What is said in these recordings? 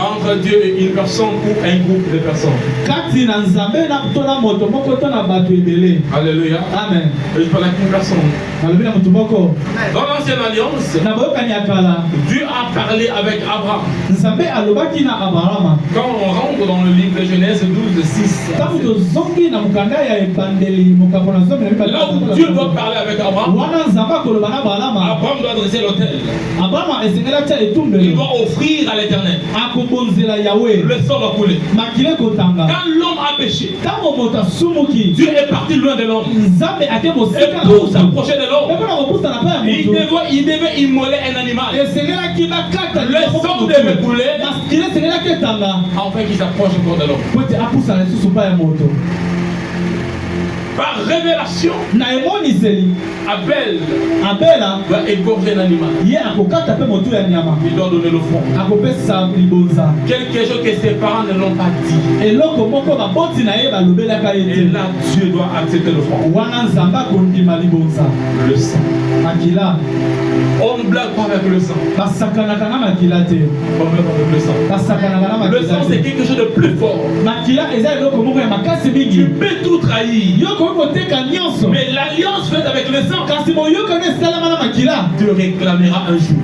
entre Dieu et une personne ou un groupe de personnes. Alléluia. Amen. Et je parle avec une personne. Dans l'ancienne alliance, Dieu a parlé avec Abraham. Quand on rentre dans le livre de Genèse 12:6, là où Dieu doit parler avec Abraham, Abraham doit dresser l'autel. Il doit offrir à l'Éternel. Le sang va couler. Quand l'homme a péché, Dieu est parti loin de l'homme. Et pour s'approcher de l'homme, il devait immoler un animal. Le sang devait couler afin qu'il s'approche encore de l'homme. Par révélation, Abel va égorger l'animal. Il doit donner l'offrande. Quelque chose que ses parents ne l'ont pas dit. Et là, Dieu doit accepter l'offrande. Le sang. On ne blague pas avec le sang. On blague avec le sang. Le sang, c'est quelque chose de plus fort. Tu peux tout trahir. Mais l'alliance faite avec le sang, tu réclameras un jour.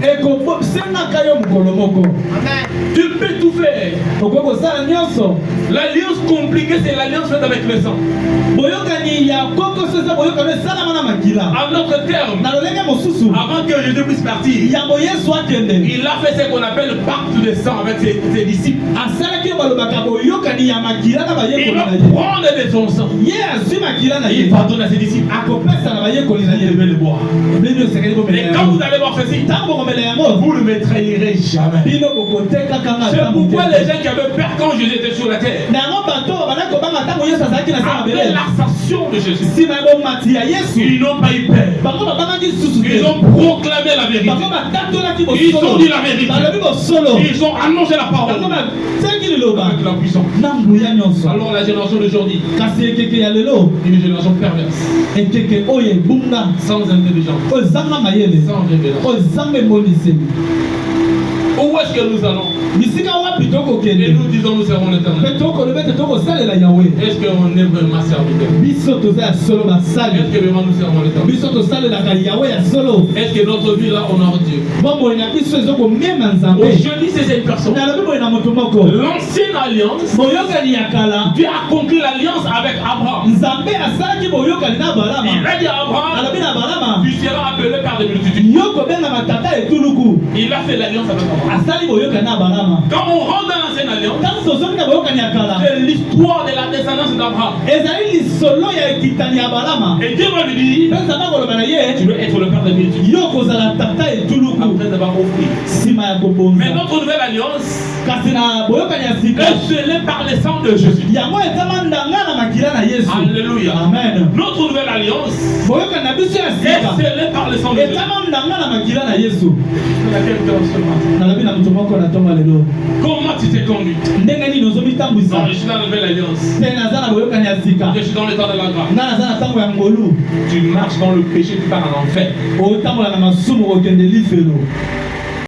Tu peux tout faire. L'alliance compliquée, c'est l'alliance faite avec le sang. En notre terme, avant que Jésus puisse partir, il a fait ce qu'on appelle le pacte de sang avec ses disciples. Il va prendre de son sang. Il pardonne à ses disciples. Vous devez le boire. Et quand vous allez boire ceci, vous ne me trahirez jamais. C'est pourquoi les gens qui avaient peur quand Jésus était sur la terre, après l'ascension de Jésus, ils n'ont pas eu peur. Ils ont proclamé la vérité. Ils ont dit la vérité. Ils ont annoncé la parole avec la puissance. Alors la génération d'aujourd'hui, une génération perverse, sans intelligence, sans révélation. Où est-ce que nous allons? Et nous disons nous servons l'Éternel. Est-ce qu'on est vraiment serviteur? Est-ce que vraiment nous servons l'Éternel? Est-ce que notre vie là honore Dieu? Aujourd'hui c'est cette personne. L'ancienne alliance, Dieu a conclu l'alliance avec Abraham. Il a dit à Abraham, tu seras appelé par des multitudes. Il a fait l'alliance avec Abraham. Quand on rentre dans l'ancienne alliance, c'est l'histoire de la descendance d'Abraham. Et Dieu va lui dire, tu veux être le père de multitudes après avoir offert. Mais notre nouvelle alliance est scellée par le sang de Jésus. Alléluia. Amen. Notre nouvelle alliance est scellée par le sang de Jésus. Comment tu t'es conduit? Je suis dans la nouvelle alliance. Je suis dans le temps de la grâce. Tu marches dans le péché, tu pars en enfer.